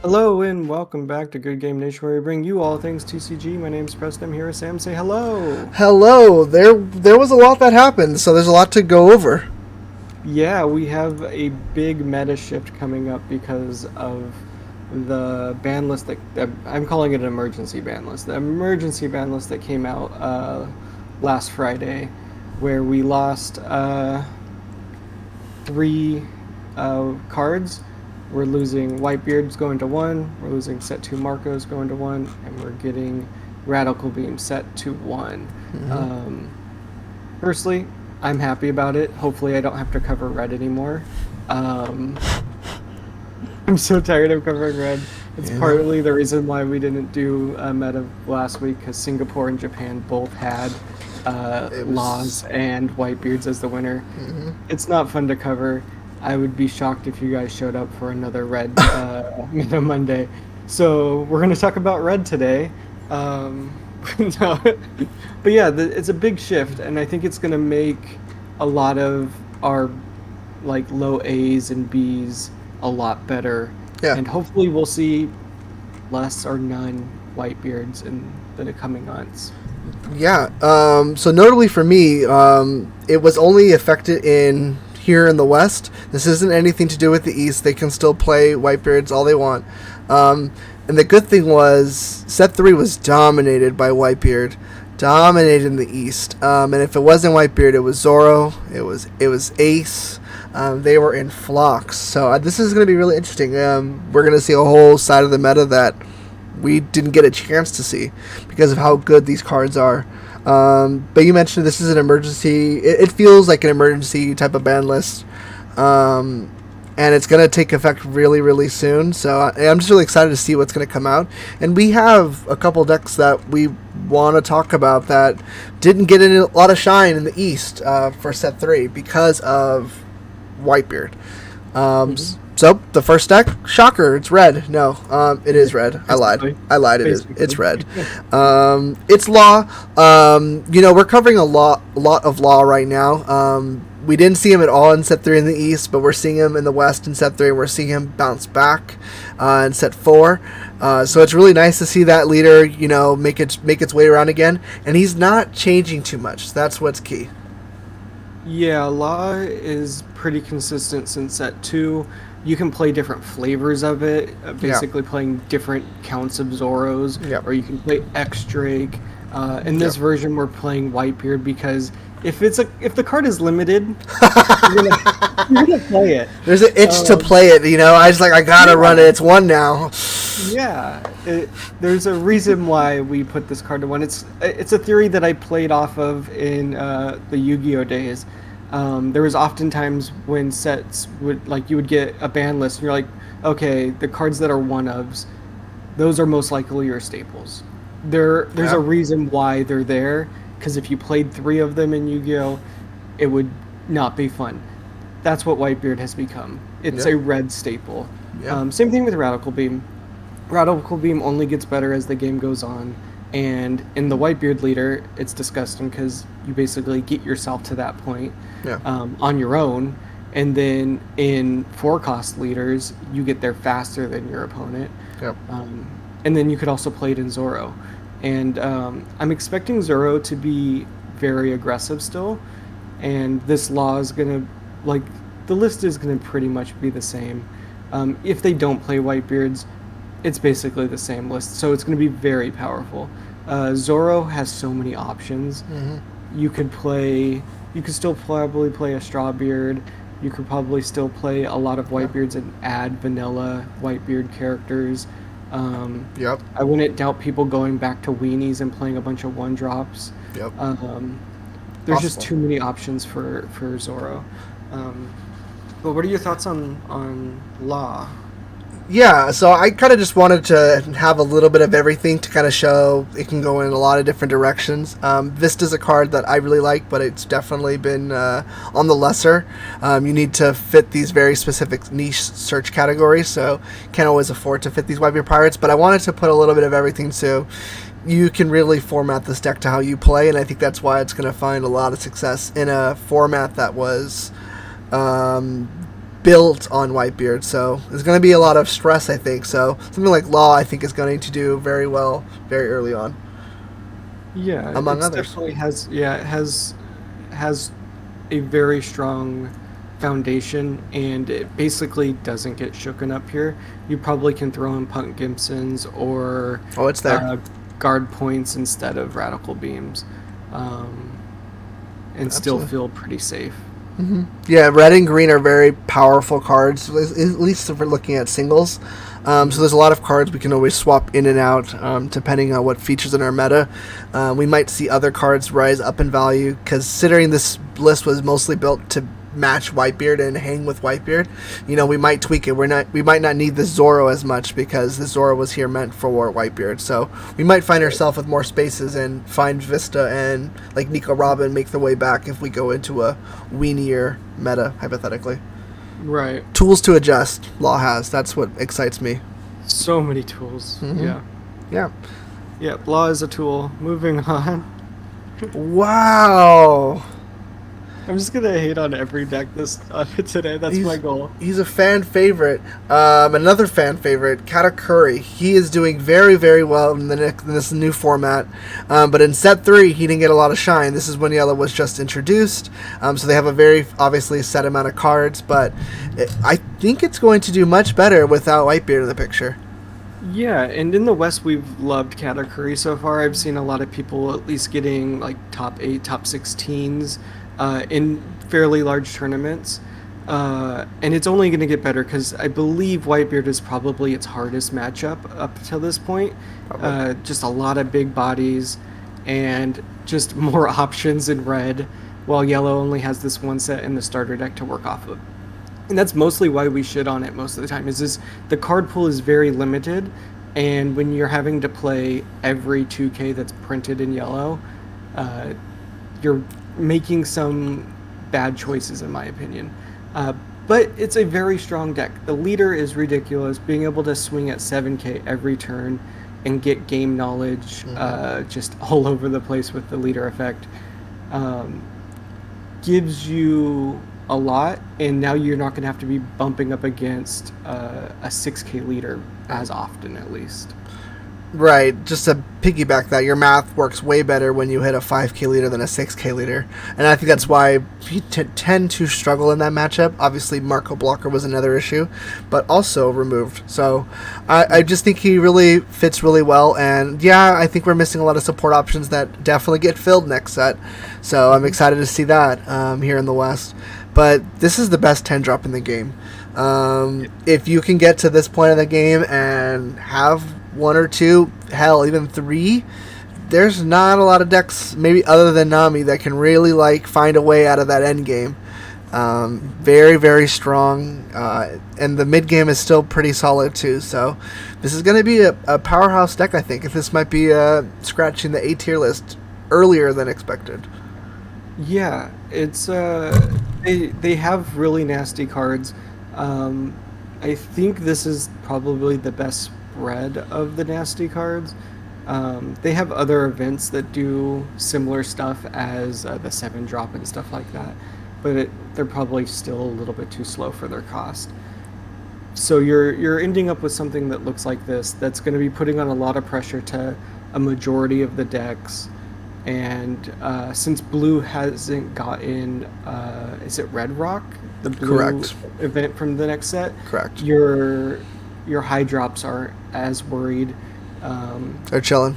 Hello and welcome back to Good Game Nation, where we bring you all things TCG. My name's Preston. I'm here with Sam. Say hello. Hello. There was a lot that happened, so there's a lot to go over. Yeah, we have a big meta shift coming up because of the ban list that I'm calling it an emergency ban list. The emergency ban list that came out last Friday, where we lost three cards. We're losing Whitebeards going to one, we're losing set two Marcos going to one, and we're getting Radical Beam set to one. Personally, I'm happy about it. Hopefully, I don't have to cover red anymore. Um, I'm so tired of covering red. It's partly the reason why we didn't do a meta last week, because Singapore and Japan both had Laws and Whitebeards as the winner. It's not fun to cover. I would be shocked if you guys showed up for another red meta Monday. So we're going to talk about red today. No. But yeah, it's a big shift, and I think it's going to make a lot of our like low A's and B's a lot better. Yeah. And hopefully we'll see less or none Whitebeards in the coming months. Yeah. So notably for me, it was only affected in here in the West. This isn't anything to do with the East. They can still play Whitebeards all they want. And the good thing was set 3 was dominated by Whitebeard, dominated in the East. And if it wasn't Whitebeard, it was Zoro. It was Ace. They were in flocks. So this is going to be really interesting. We're going to see a whole side of the meta that we didn't get a chance to see because of how good these cards are. But you mentioned this is an emergency. It feels like an emergency type of ban list. And it's going to take effect really, really soon. So I'm just really excited to see what's going to come out. And we have a couple decks that we want to talk about that didn't get a lot of shine in the East for set 3 because of Whitebeard. So the first deck, shocker, it's red. No, it is red. I lied. It's red. It's Law. We're covering a lot of Law right now. We didn't see him at all in set 3 in the East, but we're seeing him in the West in set 3. We're seeing him bounce back in set 4. So it's really nice to see that leader, make its way around again. And he's not changing too much. That's what's key. Yeah, Law is pretty consistent since set 2. You can play different flavors of it, basically playing different counts of Zoros, or you can play X-Drake. In this version, we're playing Whitebeard because if the card is limited, you're gonna play it. There's an itch to play it, I gotta run it. It's one now. Yeah, there's a reason why we put this card to one. It's a theory that I played off of in the Yu-Gi-Oh days. There was oftentimes when sets you would get a ban list and you're like, okay, the cards that are one-ofs, those are most likely your staples. There's a reason why they're there, because if you played 3 of them in Yu-Gi-Oh, it would not be fun. That's what Whitebeard has become. It's a red staple. Same thing with Radical Beam. Radical Beam only gets better as the game goes on. And in the Whitebeard leader, it's disgusting because you basically get yourself to that point on your own. And then in 4-cost leaders, you get there faster than your opponent. And then you could also play it in Zoro. And I'm expecting Zoro to be very aggressive still. And this Law is going to, the list is going to pretty much be the same. If they don't play Whitebeards, it's basically the same list, so it's going to be very powerful. Zoro has so many options. You could still probably play a Strawbeard. You could probably still play a lot of Whitebeards and add vanilla Whitebeard characters. I wouldn't doubt people going back to weenies and playing a bunch of 1-drops. There's just too many options for Zoro. But what are your thoughts on Law? Yeah, so I kind of just wanted to have a little bit of everything to kind of show it can go in a lot of different directions. Vista's a card that I really like, but it's definitely been on the lesser. You need to fit these very specific niche search categories, so can't always afford to fit these Whitebeard Pirates, but I wanted to put a little bit of everything so you can really format this deck to how you play, and I think that's why it's going to find a lot of success in a format that was built on Whitebeard, so there's going to be a lot of stress, I think. So something like Law, I think, is going to do very well very early on. Yeah, among it's others. definitely has a very strong foundation, and it basically doesn't get shooken up here. You probably can throw in Punk Gibsons or Oh, it's there. guard points instead of radical beams, and still Absolutely. feel pretty safe. Yeah, red and green are very powerful cards, at least if we're looking at singles. So there's a lot of cards we can always swap in and out, depending on what features in our meta. We might see other cards rise up in value, considering this list was mostly built to match Whitebeard and hang with Whitebeard. We might tweak it. We might not need the Zoro as much because the Zoro was here meant for Whitebeard. So we might find ourselves with more spaces and find Vista and like Nico Robin make the way back if we go into a weenier meta, hypothetically. Right. Tools to adjust, Law has. That's what excites me. So many tools. Yeah. Yeah. Yeah. Law is a tool. Moving on. Wow. I'm just gonna hate on every deck this today. That's my goal. He's a fan favorite. Another fan favorite, Katakuri. He is doing very, very well in this new format. But in set 3, he didn't get a lot of shine. This is when Yellow was just introduced. So they have a very, obviously, set amount of cards. But I think it's going to do much better without Whitebeard in the picture. Yeah, and in the West, we've loved Katakuri so far. I've seen a lot of people at least getting like top 8, top 16s. In fairly large tournaments, and it's only going to get better because I believe Whitebeard is probably its hardest matchup up to this point. Just a lot of big bodies and just more options in red, while Yellow only has this one set in the starter deck to work off of. And that's mostly why we shit on it most of the time, is the card pool is very limited, and when you're having to play every 2K that's printed in Yellow, you're making some bad choices, in my opinion. But it's a very strong deck. The leader is ridiculous. Being able to swing at 7K every turn and get game knowledge just all over the place with the leader effect gives you a lot, and now you're not going to have to be bumping up against a 6K leader as often, at least. Right, just to piggyback that, your math works way better when you hit a 5K leader than a 6K leader. And I think that's why you tend to struggle in that matchup. Obviously, Marco Blocker was another issue, but also removed. So I just think he really fits really well. And yeah, I think we're missing a lot of support options that definitely get filled next set. So I'm excited to see that here in the West. But this is the best 10 drop in the game. If you can get to this point of the game and have 1 or 2, hell, even 3, there's not a lot of decks, maybe other than Nami, that can really find a way out of that end game. Very, very strong, and the mid game is still pretty solid too. So this is going to be a powerhouse deck, I think. If this might be scratching the A tier list earlier than expected. Yeah, it's they have really nasty cards. I think this is probably the best spread of the nasty cards. They have other events that do similar stuff as the 7 drop and stuff like that, but they're probably still a little bit too slow for their cost. So you're ending up with something that looks like this, that's going to be putting on a lot of pressure to a majority of the decks. And since blue hasn't gotten, is it Red Rock? The blue Correct. event from the next set? Correct. Your high drops aren't as worried. They're chilling.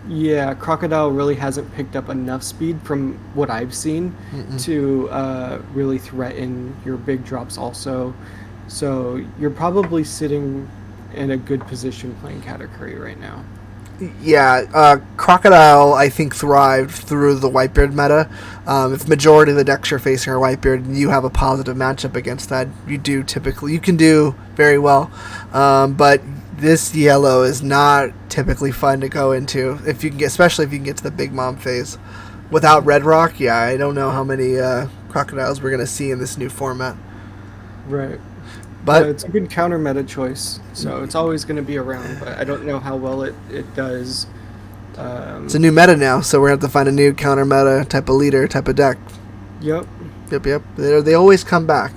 Yeah, Crocodile really hasn't picked up enough speed from what I've seen to really threaten your big drops also. So you're probably sitting in a good position playing Katakuri right now. Yeah, Crocodile, I think, thrived through the Whitebeard meta. If majority of the decks you're facing are Whitebeard and you have a positive matchup against that, you can do very well. But this yellow is not typically fun to go into, especially if you can get to the Big Mom phase. Without Red Rock, yeah, I don't know how many Crocodiles we're going to see in this new format. Right. But it's a good counter meta choice, so it's always going to be around, but I don't know how well it does. It's a new meta now, so we're going to have to find a new counter meta type of leader, type of deck. Yep. Yep. They always come back.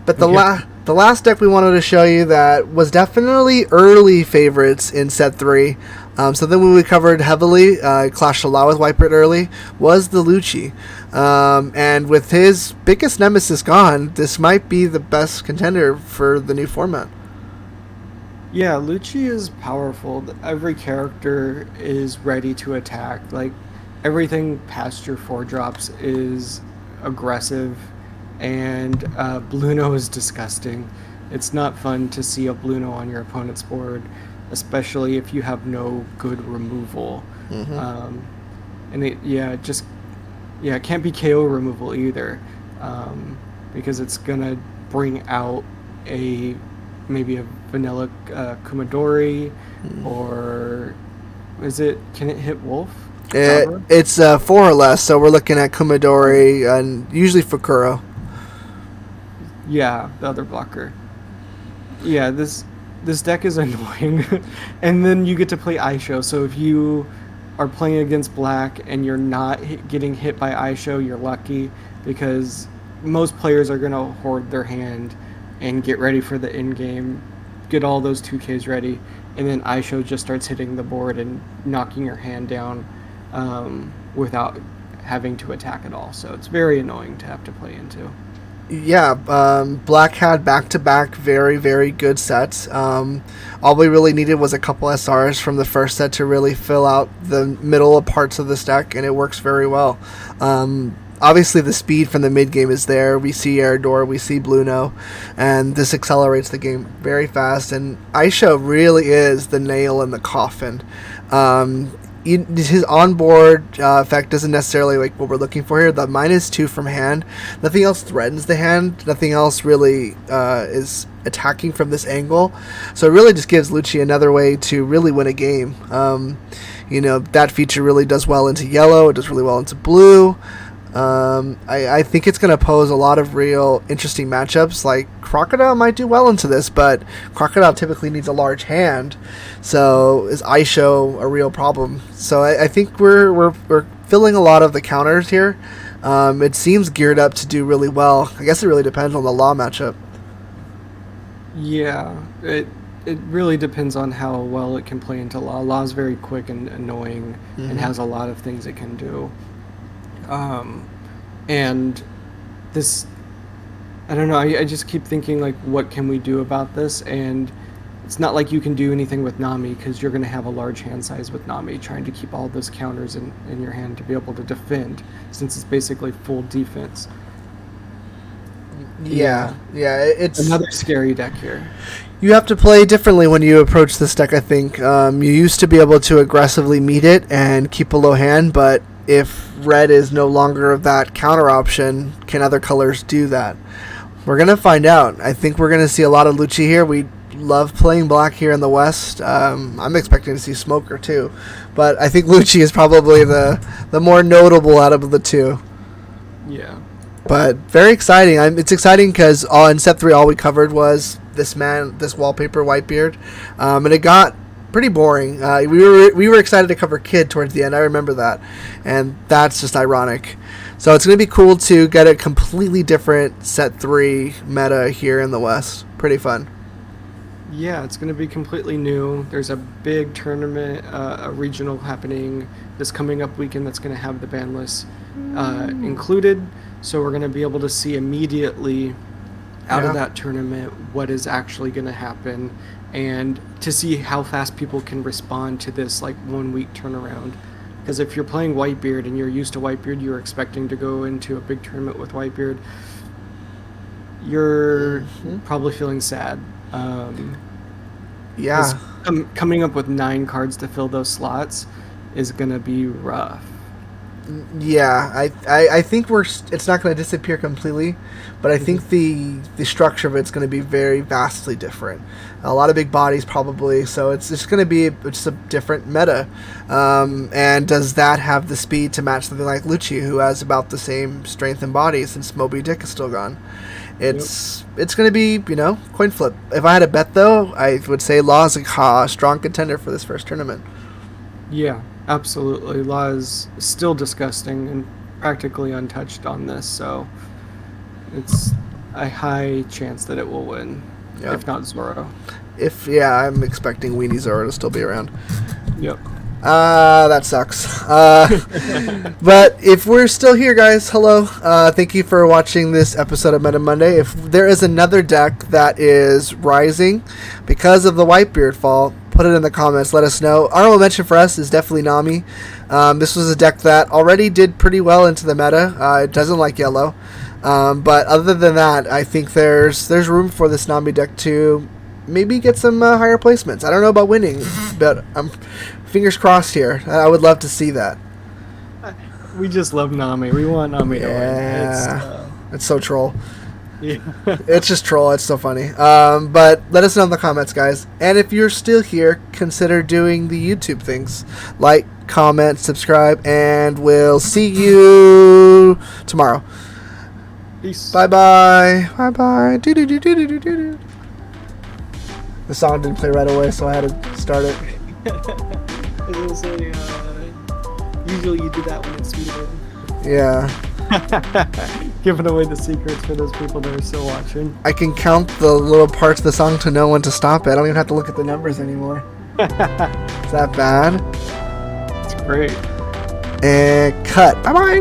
But the last deck we wanted to show you that was definitely early favorites in set 3, something we covered heavily, clashed a lot with Whitebeard early, was the Lucci. And with his biggest nemesis gone, this might be the best contender for the new format. Yeah, Lucci is powerful. Every character is ready to attack. Like, everything past your 4-drops is aggressive, and Bluno is disgusting. It's not fun to see a Bluno on your opponent's board, especially if you have no good removal. Mm-hmm. And it can't be KO removal either, because it's gonna bring out maybe a vanilla Kumadori, or can it hit Wolf? It's 4 or less, so we're looking at Kumadori and usually Fukuro. Yeah, the other blocker. Yeah, this deck is annoying. And then you get to play Aisho, so if you are playing against black and you're not getting hit by Aisho, you're lucky, because most players are going to hoard their hand and get ready for the end game, get all those 2Ks ready, and then Aisho just starts hitting the board and knocking your hand down without having to attack at all. So it's very annoying to have to play into. Yeah, Black had back-to-back very, very good sets. All we really needed was a couple SRs from the first set to really fill out the middle parts of this deck, and it works very well. Obviously, the speed from the mid-game is there. We see Eridor, we see Bluno, and this accelerates the game very fast, and Aisha really is the nail in the coffin. His onboard effect isn't necessarily like what we're looking for here. The -2 from hand, nothing else threatens the hand. Nothing else really is attacking from this angle. So it really just gives Lucci another way to really win a game. That feature really does well into yellow. It does really well into blue. I think it's going to pose a lot of real interesting matchups. Like Crocodile might do well into this, but Crocodile typically needs a large hand. So is Aisho a real problem? So I think we're filling a lot of the counters here. It seems geared up to do really well. I guess it really depends on the Law matchup. Yeah, it really depends on how well it can play into Law. Law is very quick and annoying, and has a lot of things it can do. And this, I don't know, I just keep thinking, like, what can we do about this? And it's not like you can do anything with Nami, because you're going to have a large hand size with Nami, trying to keep all those counters in your hand to be able to defend, since it's basically full defense. Yeah, it's another scary deck here. You have to play differently when you approach this deck, I think. You used to be able to aggressively meet it and keep a low hand, but if red is no longer that counter option, can other colors do that? We're going to find out. I think we're going to see a lot of Lucci here. We love playing black here in the West. I'm expecting to see Smoker too, but I think Lucci is probably the more notable out of the two. Yeah. But very exciting. It's exciting because in set 3 all we covered was this wallpaper, Whitebeard, and it got pretty boring. We were excited to cover Kid towards the end. I remember that, and that's just ironic. So it's going to be cool to get a completely different set 3 meta here in the West. Pretty fun. Yeah, it's going to be completely new. There's a big tournament, a regional happening this coming up weekend that's going to have the ban list included. So we're going to be able to see immediately out of that tournament what is actually going to happen, and to see how fast people can respond to this, like, 1 week turnaround. Because if you're playing Whitebeard and you're used to Whitebeard, you're expecting to go into a big tournament with Whitebeard, you're probably feeling sad. Coming up with 9 cards to fill those slots is going to be rough. Yeah, I think it's not going to disappear completely, but I think the structure of it's going to be very vastly different. A lot of big bodies probably, so it's just going to be just a different meta. And does that have the speed to match something like Lucci, who has about the same strength and body since Moby Dick is still gone? It's going to be, coin flip. If I had a bet, though, I would say Law is a strong contender for this first tournament. Yeah, absolutely. Law is still disgusting and practically untouched on this, so a high chance that it will win, Yep. if not Zoro. I'm expecting Weenie Zoro to still be around. Yep. That sucks. But if we're still here, guys, hello. Thank you for watching this episode of Meta Monday. If there is another deck that is rising because of the Whitebeard fall, put it in the comments. Let us know. Honorable mention for us is definitely Nami. This was a deck that already did pretty well into the meta. It doesn't like yellow. But other than that, I think there's room for this Nami deck to maybe get some higher placements. I don't know about winning, but I'm fingers crossed here. I would love to see that. We just love Nami. We want Nami to win. Yeah, it's so troll. Yeah. It's just troll. It's so funny. But let us know in the comments, guys. And if you're still here, consider doing the YouTube things. Like, comment, subscribe, and we'll see you tomorrow. Peace. Bye-bye. Bye-bye. Do-do-do-do-do-do-do. The song didn't play right away, so I had to start it. Usually you do that when it's muted. Yeah. Giving away the secrets for those people that are still watching. I can count the little parts of the song to know when to stop it. I don't even have to look at the numbers anymore. Is that bad? It's great. And cut. Bye-bye.